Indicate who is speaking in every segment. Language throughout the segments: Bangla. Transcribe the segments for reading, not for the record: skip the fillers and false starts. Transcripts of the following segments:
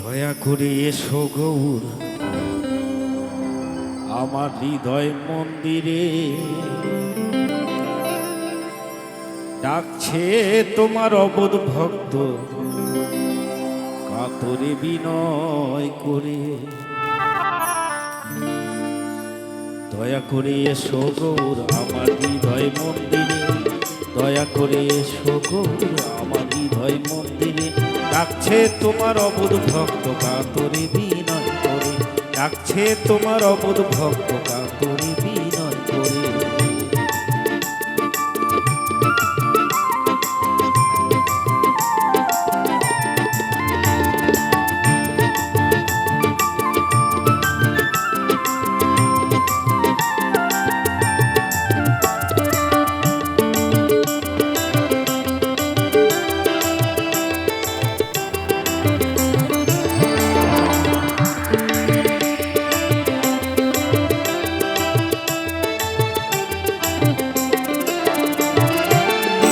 Speaker 1: দয়া করে এসো গৌর আমার হৃদয় মন্দিরে, ডাকছে তোমার অবোধ ভক্ত কাতরে বিনয় করে। দয়া করে এসো গৌর আমার হৃদয় মন্দিরে, দয়া করে এসো গৌর আমার হৃদয় মন্দিরে, ডাকছে তোমার অবোধ ভক্ত কাতরে বিনয় করে, ডাকছে তোমার অবোধ ভক্ত কাতরে বিনয় করে।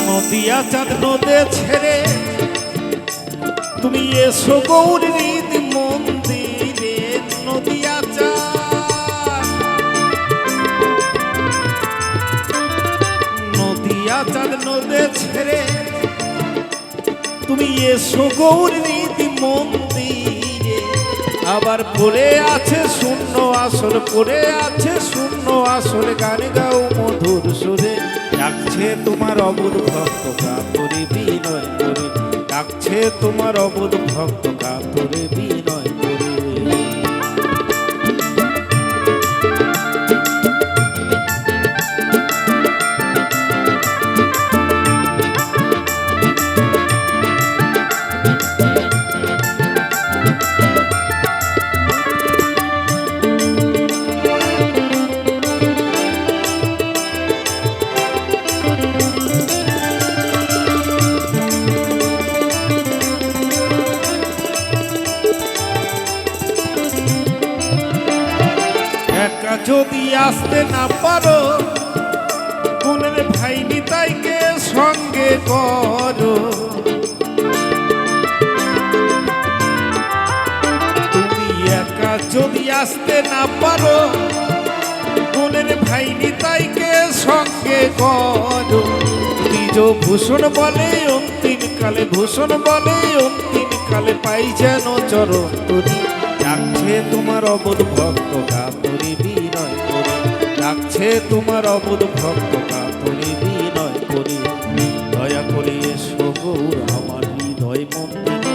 Speaker 1: নদিয়া চাঁদ নদে ছেড়ে তুমি এসো গৌর হৃদ মন্দিরে, নদিয়া চাঁদ নদে ছেড়ে তুমি এসো গৌর হৃদ মন্দিরে। আবার পড়ে আছে শূন্য আসর, পড়ে আছে শূন্য আসর, গান গাও মধুর সুরে, ডাকছে তোমার অবোধ ভক্ত কাতরে বিনয় করে, ডাকছে তোমার অবোধ ভক্ত কাতরে বিনয় করে। যদি আসতে না পারো গুণের ভাই নিতাইকে সঙ্গে করো, তুমি একা যদি আসতে না পারো গুণের ভাই নিতাইকে সঙ্গে করো। নিজ ভূষণ বলে অন্তিম কালে, ভূষণ বলে অন্তিম কালে পাই যেন চরণ তরি, ডাকছে তোমার অবোধ ভক্ত কাতরে বিনয় করে, ডাকছে তোমার অবোধ ভক্ত কাতরে বিনয় করে। দয়া করে এসো গৌর আমার হৃদয় মন্দিরে,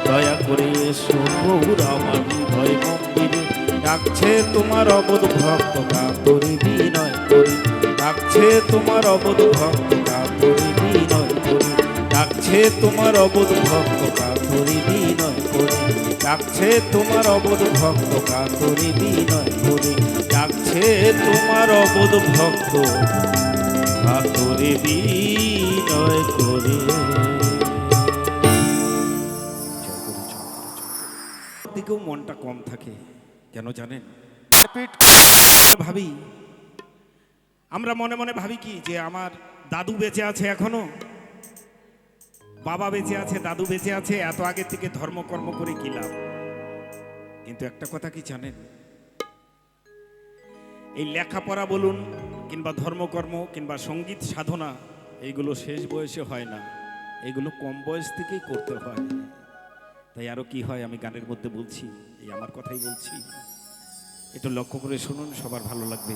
Speaker 1: দয়া করে এসো গৌর আমার হৃদয় মন্দিরে, ডাকছে তোমার অবোধ ভক্ত কাতরে বিনয় করে, ডাকছে তোমার অবোধ ভক্ত কাতরে বিনয় করে, ডাকছে তোমার অবোধ ভক্ত কাতরে বিনয় করে, ডাকছে তোমার অবোধ ভক্ত কাতরে বিনয় করে, ডাকছে তোমার অবোধ ভক্ত কাতরে বিনয় করে। দিকেও মনটা কম থাকে কেন জানেন? ভাবি আমরা মনে মনে ভাবি কি যে আমার দাদু বেঁচে আছে এখনো, বাবা বেঁচে আছে, দাদু বেঁচে আছে, এত আগে থেকে ধর্মকর্ম করে কি লাভ? কিন্তু একটা কথা কি জানেন, এই লেখাপড়া বলুন কিংবা ধর্মকর্ম কিংবা সঙ্গীত সাধনা এইগুলো শেষ বয়সে হয় না, এগুলো কম বয়স থেকেই করতে হয়। তাই আরো কি হয় আমি গানের মধ্যে বলছি, এই আমার কথাই বলছি, একটু লক্ষ্য করে শুনুন, সবার ভালো লাগবে।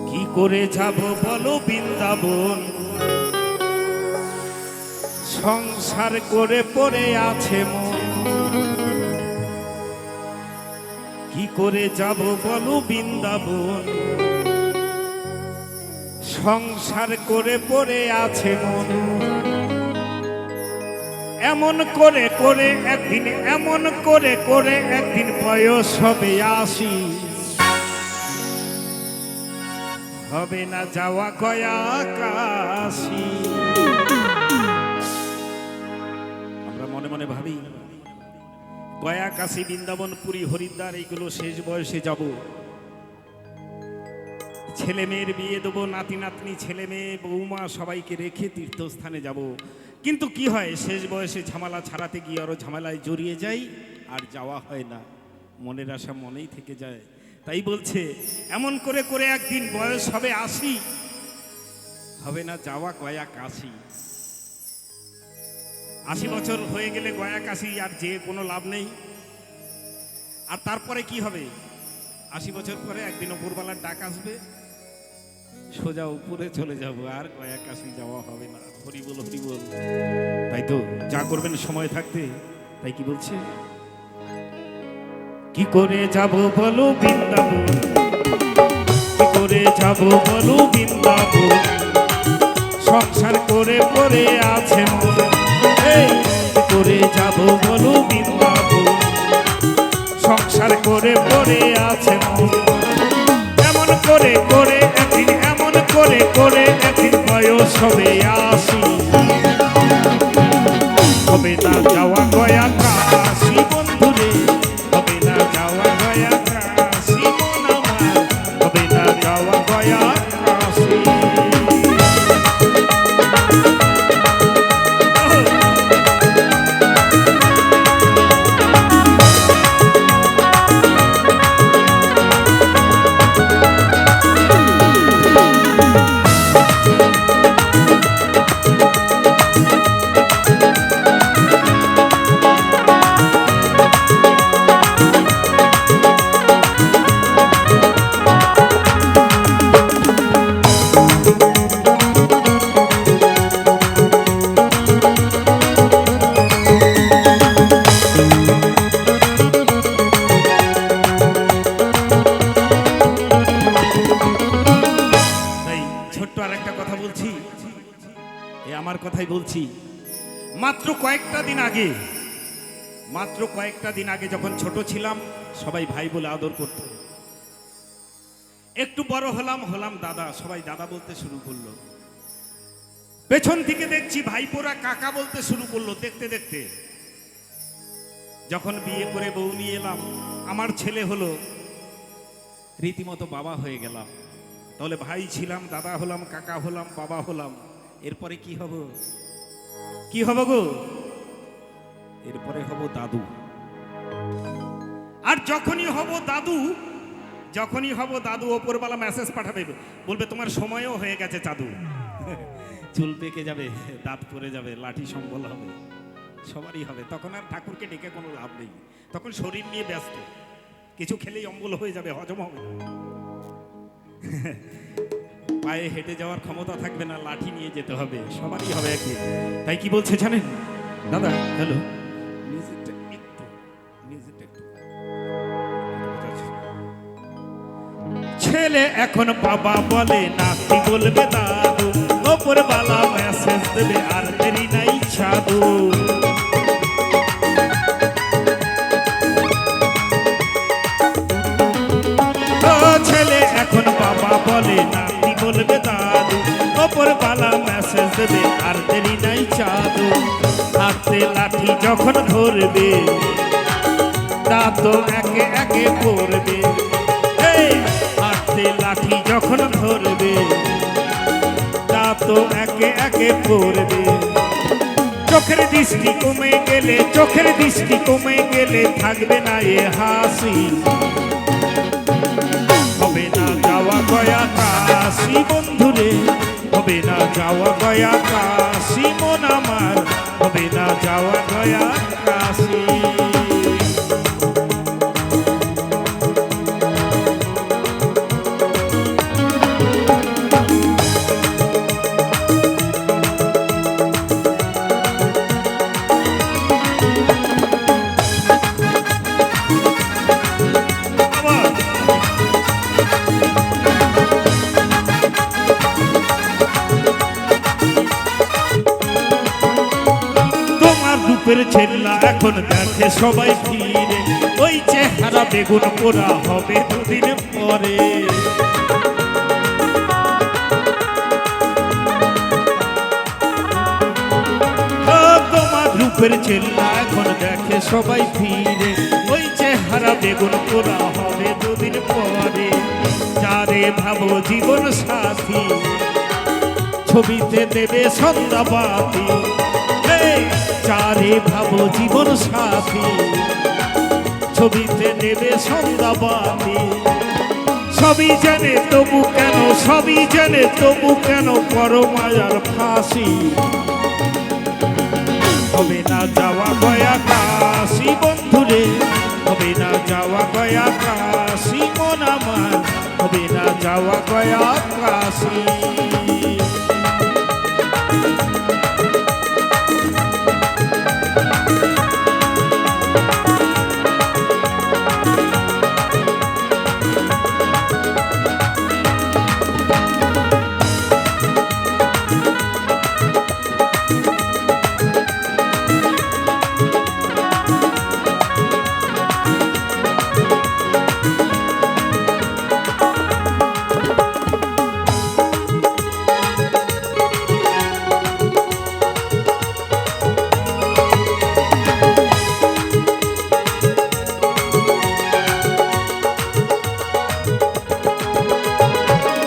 Speaker 1: কি করে যাব বলো বৃন্দাবন, সংসার করে পড়ে আছে মন, কি করে যাব বলো বৃন্দাবন, সংসার করে পড়ে আছে মন। এমন করে করে একদিন, এমন করে করে একদিন বয়স হবে ৮০, হবে না যাওয়া গয়া কাশি। আমরা মনে মনে ভাবি গয়া কাশী বৃন্দাবন পুরী হরিদ্বার এইগুলো শেষ বয়সে যাব, ছেলে মেয়ের বিয়ে দেবো, নাতি নাতনি ছেলে মেয়ে বৌমা সবাইকে রেখে তীর্থস্থানে যাব। কিন্তু কি হয়, শেষ বয়সে ঝামেলা ছাড়াতে গিয়ে আরও ঝামেলায় জড়িয়ে যাই, আর যাওয়া হয় না। মনের আশা মনেই থেকে যায়। তাই বলছে এমন করে করে একদিন বয়স হবে 80, হবে না যাওয়া গয়া কাশি। 80 বছর হয়ে গেলে গয়া কাশি আর যে কোনো লাভ নেই। আর তারপরে কি হবে, 80 বছর পরে একদিন উপরবেলার ডাক আসবে, সোজা উপরে চলে যাব, আর গয়া কাশি যাওয়া হবে না। হরি বল হরি বল। তাই তো যা করবেন সময় থাকতে। তাই কি বলছে, কি করে যাব বলো বৃন্দাবন, কি করে যাব বলো বৃন্দাবন, সংসার করে পড়ে আছে মন। এই কি করে যাব বলো বৃন্দাবন, সংসার করে পড়ে আছে মন। এমন করে করে একদিন, এমন করে করে একদিন বয়স হবে 80, হবে না যাওয়া গয়া কাশি বন্ধুরে, হবে না যাওয়া গয়া কাশি মন আমার, হবে না যাওয়া গয়া কাশি। কথাই বলছি, মাত্র কয়েকটা দিন আগে যখন ছোট ছিলাম সবাই ভাই বলে আদর করত। একটু বড় হলাম দাদা, সবাই দাদা বলতে শুরু করলো। পেছন থেকে দেখছি ভাইপোরা কাকা বলতে শুরু করলো। দেখতে দেখতে যখন বিয়ে করে বউ নিয়ে এলাম, আমার ছেলে হলো, রীতিমতো বাবা হয়ে গেলাম। তাহলে ভাই ছিলাম, দাদা হলাম, কাকা হলাম, বাবা হলাম। এরপরে কি হব, কি হব গো? এরপরে হব দাদু। আর যখনই হব দাদু ওপরওয়ালা মেসেজ পাঠাবে, বলবে তোমার সময়ও হয়ে গেছে দাদু। চুল পেকে যাবে, দাঁত পড়ে যাবে, লাঠি সম্বল হবে, সবারই হবে। তখন আর ঠাকুরকে ডেকে কোনো লাভ নেই, তখন শরীর নিয়ে ব্যস্ত। কিছু খেলেই অম্বল হয়ে যাবে, হজম হবে, পায়ে হেঁটে যাওয়ার ক্ষমতা থাকবে না, লাঠি নিয়ে যেতে হবে, সবারই হবে একদিন। তাই কি বলছে জানেন দাদা? হ্যালো, ছেলে এখন বাবা বলে, নাতি বলবে দাদু, ওপরওয়ালা মেসেজ দেবে, আর দেরি নাই সাধু। ছেলে এখন বাবা বলে, নাতি বলবে দাদু, ওপরওয়ালা মেসেজ দেবে, আর দেরি নাই চাদু। হাতে লাঠি যখন ধরবে, দাঁত একে একে পড়বে। হাতে লাঠি যখন ধরবে, দাঁত একে একে পড়বে। চোখের দৃষ্টি কমে গেলে থাকবে না এ হাসি। হবে না যাওয়া গয়া কাশি বন্ধুরে, হবে না যাওয়া গয়া কাশি মন আমার, হবে না যাওয়া গয়া কাশি। ছেলা এখন দেখে সবাই ফিরে, ওই চেহারা বেগুন পোড়া হবে দুদিন পরে। তোমার রূপের ছেলা এখন দেখে সবাই ফিরে, ওই চেহারা বেগুন পোড়া হবে দুদিন পরে। যা যারে ভাবো জীবন সাথী ছবিতে দেবে সন্ধ্যাবাতি যারে ভাবো জীবন সাথী ছবিতে দেবে সন্ধ্যাবাতি সবই জানে তবু কেন সবই জানে তবু কেন করো মায়ার ফাঁসি হবে না যাওয়া গয়া কাশি বন্ধুরে হবে না যাওয়া গয়া কাশি মন আমার হবে না যাওয়া গয়া কাশি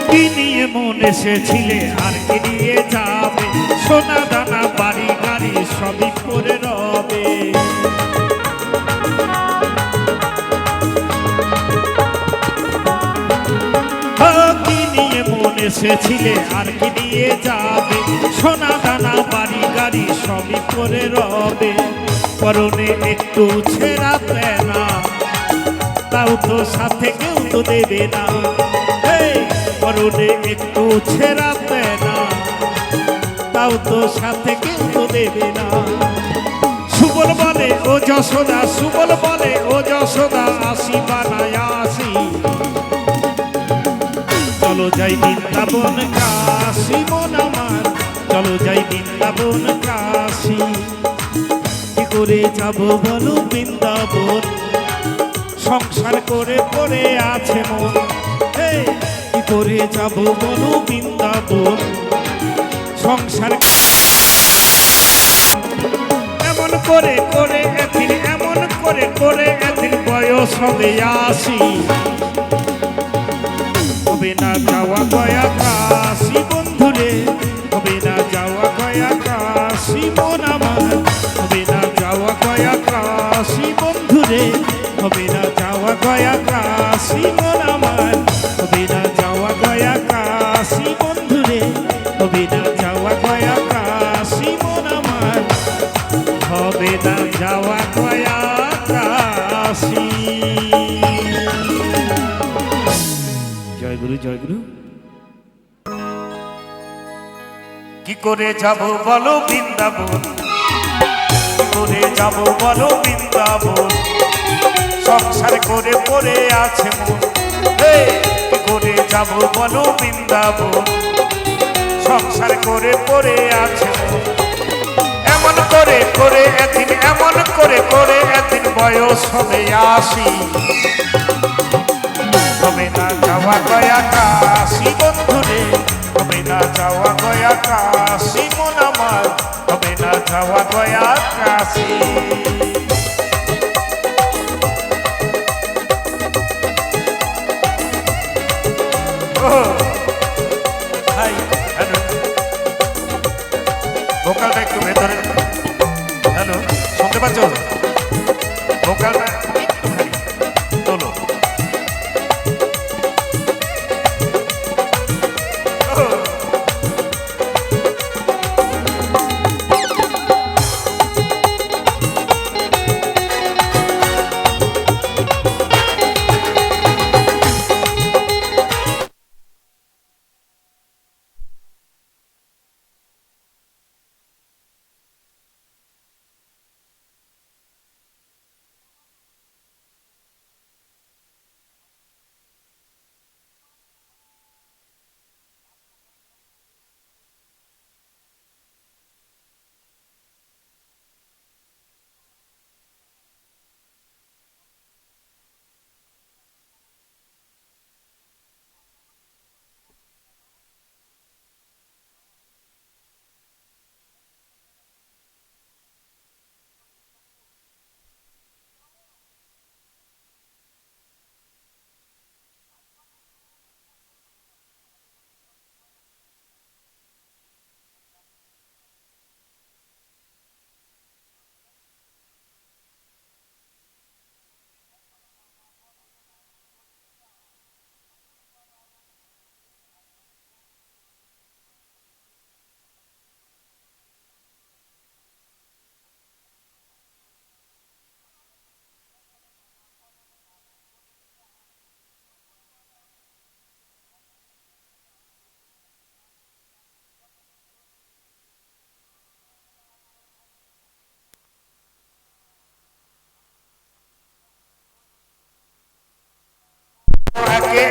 Speaker 1: কি নিয়ে মন এসেছিলে আর কি নিয়ে যাবে সোনা দানা বাড়ি গাড়ি সবই করে রবে কি নিয়ে মন এসেছিলে আর কি নিয়ে যাবে সোনা দানা বাড়ি গাড়ি সবই করে রবে পরনে একটু ছেঁড়াতে না তাও তো সাথে কেউ তো দেবে না পরনে একটু ছেঁড়াতে না তাও তো সাথে কেউ তো দেবে না সুবল বলে ও যশোদা সুবল বলে ও যশোদা আসি বানায় আসি চলো যাই বৃন্দাবন কাশি মন আমার চলো যাই বৃন্দাবন কাশি কি করে যাব বলো বৃন্দাবন সংসার করে পড়ে আছে মন কি করে যাব বলো বৃন্দাবন সংসার এমন করে করে একদিন এমন করে করে একদিন বয়স হবে আসি হবে না যাওয়া গয়া কাশি বন্ধুরে হবে না যাওয়া গয়া কাশি মন আমার হবে না যাওয়া গয়া কাশি বন্ধুরে হবে না যাওয়া গয়া কাশি মন আমার হবে না যাওয়া গয়া কাশি বন্ধুরে হবে না যাওয়া গয়া কাশি মন আমার হবে না যাওয়া গয়া কাশি জয় গুরু জয় গুরু কি করে যাব বলো বৃন্দাবন কি করে যাব বলো বৃন্দাবন সংসার করে পড়ে আছে মন কি করে যাব বলো বৃন্দাবন সংসার করে পড়ে আছে মন এমন করে করে একদিন এমন করে করে একদিন বয়স হবে আসি হবে না যাওয়া গয়া কাশি বন্ধুরে হবে না যাওয়া গয়া কাশি মন আমার হবে না যাওয়া গয়া কাশি ভোকালটা একটু ভেতরে হ্যালো শুনতে পাচ্ছ ভোকালটা একটুখানি তোলো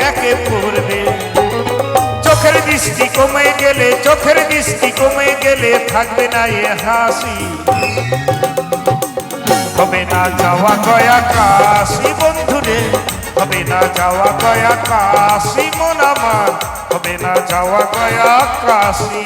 Speaker 1: একে পড়বে। চোখের দৃষ্টি কমে গেলে, চোখের দৃষ্টি কমে গেলে থাকবে না এ হাসি। হবে না যাওয়া গয়া কাশি বন্ধুরে, হবে না যাওয়া গয়া কাশি মন আমার, হবে না যাওয়া গয়া কাশি।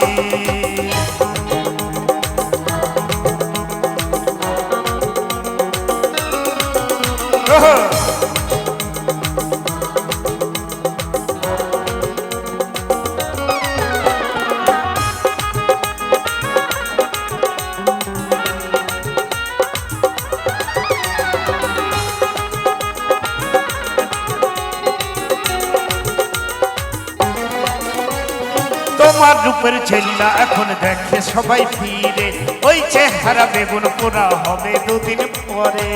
Speaker 1: তোমার রূপের ছেলা এখন দেখে সবাই ফিরে, ওই চেহারা বেগুন পোড়া হবে দুদিন পরে।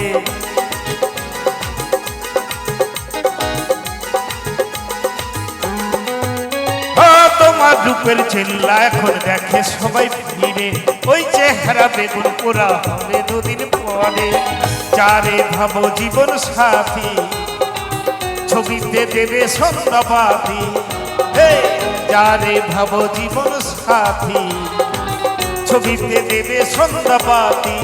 Speaker 1: তোমার রূপের ছেলা এখন দেখে সবাই ফিরে, ওই চেহারা বেগুন পোড়া হবে দুদিন পরে। যারে ভাবো জীবন সাথী, ছবিতে দেবে সন্ধ্যাবাদী। যারে ভাবো জীবন সাথী, ছবিতে দেবে সন্ধ্যাবাদী।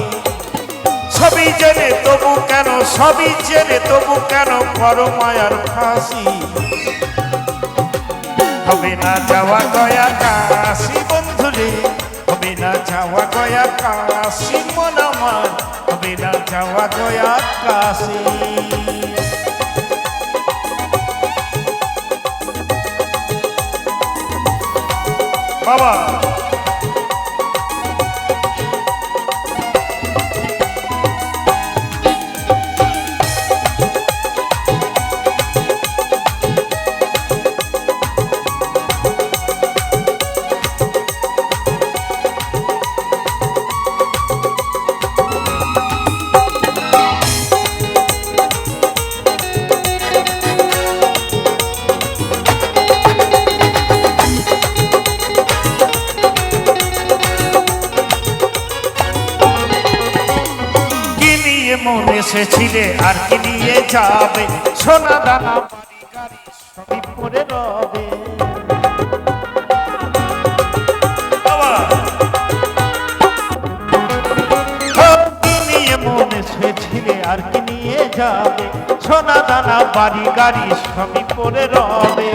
Speaker 1: সবই জেনে তবু কেন, সবই জেনে তবু কেন করো মায়ার ফাঁসি। হবে না যাওয়া গয়া কাশি বন্ধুরে, হবে না যাওয়া গয়া কাশি মন আমার, হবে না যাওয়া গয়া কাশি। বাবা মন এসেছিলে আর কি নিয়ে যাবে, সোনা দানা বাড়ি গাড়ি সবই পড়ে রবে। কি নিয়ে মন এসেছিলে আর কি নিয়ে যাবে, সোনা দানা বাড়ি গাড়ি সবই পড়ে রবে।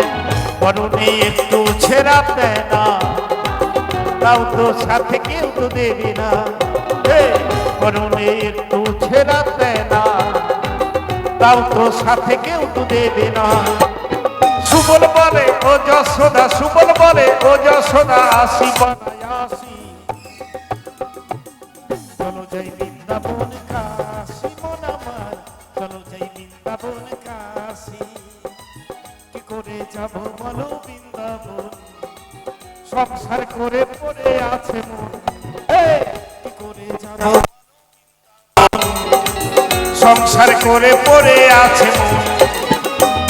Speaker 1: পরনে একটু ছেড়াতে না, তাও তো সাথে কেউ তো দেবে না। পরনে একটু ছেড়াতে না, তাও তো সাথে কেউ তো দেবে না। সুবল বলে ও যশোদা, সুবল বলে ও যশোদা, আসি বানায় আসি। চলো যাই বৃন্দাবন কাশি মন আমার, চলো যাই বৃন্দাবন কাশি। কি করে যাব বলো বৃন্দাবন, সংসার করে পড়ে আছে মন। কি করে যাব, সংসার করে পড়ে আছে মন।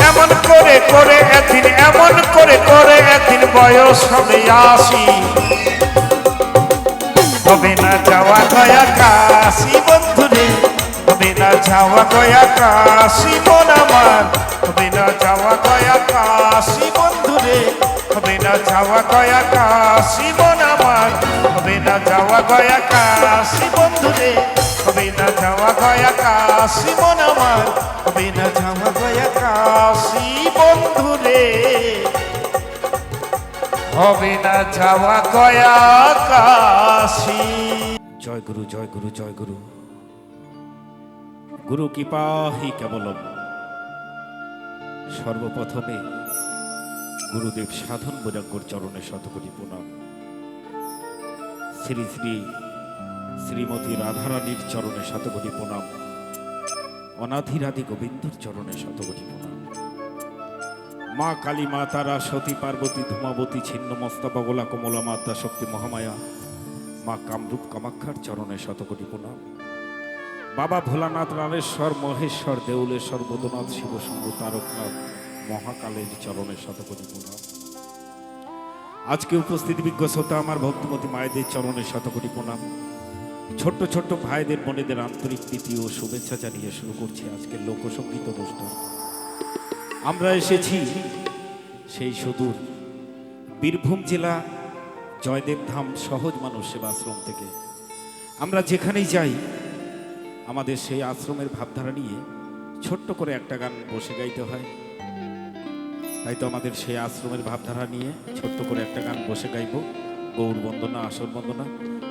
Speaker 1: এমন করে করে একদিন, এমন করে করে একদিন বয়স হবে ৮০। হবে না যাওয়া গয়া কাশি বন্ধুরে, হবে না যাওয়া গয়া কাশি মন আমার, হবে না যাওয়া গয়া কাশি বন্ধুরে, হবে না যাওয়া গয়া কাশি মন আমার, হবে না যাওয়া গয়া কাশি বন্ধুরে, হবে না যাওয়া গয়া কাশি মন আমার, হবে না যাওয়া গয়া কাশি বন্ধুরে, হবে না যাওয়া গয়া কাশি। জয় গুরু, জয় গুরু, জয় গুরু। গুরু কৃপা হি কেবলম। সর্বপ্রথমে গুরুদেব সাধন বৈরাগ্যর চরণে শতকোটি প্রণাম। শ্রী শ্রী শ্রীমতী রাধারানীর চরণে শতকোটি প্রণাম। অনাধিরাধি গোবিন্দর চরণে শতকোটি প্রণাম। মা কালী, মা তারা, সতী পার্বতী, ধূমাবতী, ছিন্নমস্তা, বগলা, কমলা, মাতা শক্তি, মহামায়া, মা কামরূপ কামাক্ষার চরণে শতকোটি প্রণাম। বাবা ভোলানাথ, রামেশ্বর, মহেশ্বর, দেউলেশ্বর, বোধনাথ, শিবশম্ভু, তারকনাথ, মহাকালের চরণে শতকোটি প্রণাম। আজকে উপস্থিত বিজ্ঞ শ্রোতা আমার ভক্তিমতী মায়েদের চরণে শতকোটি প্রণাম। ছোট্ট ছোট্ট ভাইদের বোনেদের আন্তরিক প্রীতি ও শুভেচ্ছা জানিয়ে শুরু করছি আজকের লোকসঙ্গীত অনুষ্ঠান। আমরা এসেছি সেই সুদূর বীরভূম জেলা জয়দেব ধাম সহজ মানুষ সেবাশ্রম থেকে আমরা যেখানেই যাই আমাদের সেই আশ্রমের ভাবধারা নিয়ে ছোট্ট করে একটা গান বসে গাইতে হয়। তাই তো আমাদের সেই আশ্রমের ভাবধারা নিয়ে ছোট্ট করে একটা গান বসে গাইব, গৌর বন্দনা, আসর বন্দনা।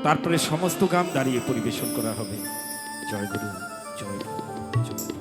Speaker 1: তারপরে সমস্ত গান দাঁড়িয়ে পরিবেশন করা হবে। জয় গুরু, জয় গুরু, জয় গুরু।